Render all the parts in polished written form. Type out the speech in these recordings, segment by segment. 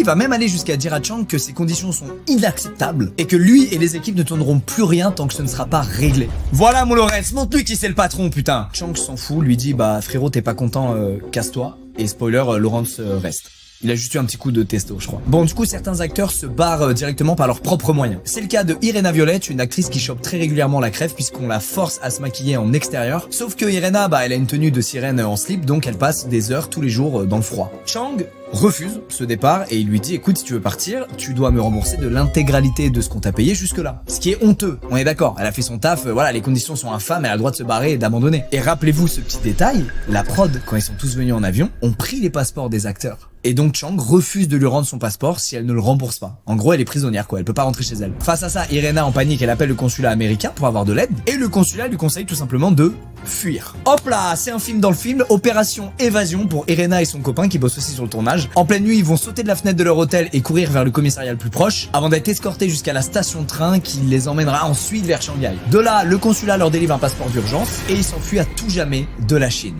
Il va même aller jusqu'à dire à Chang que ces conditions sont inacceptables et que lui et les équipes ne tourneront plus rien tant que ce ne sera pas réglé. Voilà mon Lawrence, montre-lui qui c'est le patron, putain. Chang s'en fout, lui dit bah frérot t'es pas content, casse-toi. Et spoiler, Lawrence reste. Il a juste eu un petit coup de testo, je crois. Bon, du coup, certains acteurs se barrent directement par leurs propres moyens. C'est le cas de Irena Violet, une actrice qui chope très régulièrement la crève puisqu'on la force à se maquiller en extérieur. Sauf que Irena, bah, elle a une tenue de sirène en slip, donc elle passe des heures tous les jours dans le froid. Chang refuse ce départ et il lui dit écoute, si tu veux partir, tu dois me rembourser de l'intégralité de ce qu'on t'a payé jusque là. Ce qui est honteux, on est d'accord, elle a fait son taf, voilà, les conditions sont infâmes, elle a le droit de se barrer et d'abandonner. Et rappelez-vous ce petit détail, la prod, quand ils sont tous venus en avion, ont pris les passeports des acteurs. Et donc Chang refuse de lui rendre son passeport si elle ne le rembourse pas. En gros, elle est prisonnière quoi, elle peut pas rentrer chez elle. Face à ça, Irena en panique, elle appelle le consulat américain pour avoir de l'aide et le consulat lui conseille tout simplement de fuir. Hop là, c'est un film dans le film, opération évasion pour Irena et son copain qui bossent aussi sur le tournage. En pleine nuit, ils vont sauter de la fenêtre de leur hôtel et courir vers le commissariat le plus proche avant d'être escortés jusqu'à la station de train qui les emmènera ensuite vers Shanghai. De là, le consulat leur délivre un passeport d'urgence et ils s'enfuient à tout jamais de la Chine.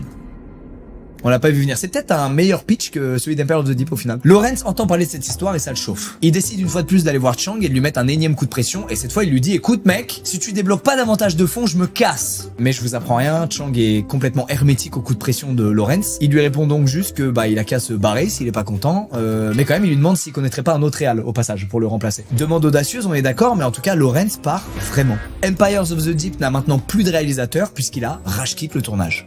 On l'a pas vu venir. C'est peut-être un meilleur pitch que celui d'Empire of the Deep au final. Lawrence entend parler de cette histoire et ça le chauffe. Il décide une fois de plus d'aller voir Chang et de lui mettre un énième coup de pression et cette fois il lui dit écoute mec, si tu débloques pas davantage de fonds, je me casse. Mais je vous apprends rien, Chang est complètement hermétique au coup de pression de Lawrence. Il lui répond donc juste que bah il a qu'à se barrer s'il est pas content, mais quand même il lui demande s'il connaîtrait pas un autre réal au passage pour le remplacer. Demande audacieuse, on est d'accord, mais en tout cas Lawrence part vraiment. Empires of the Deep n'a maintenant plus de réalisateur puisqu'il a rage quit le tournage.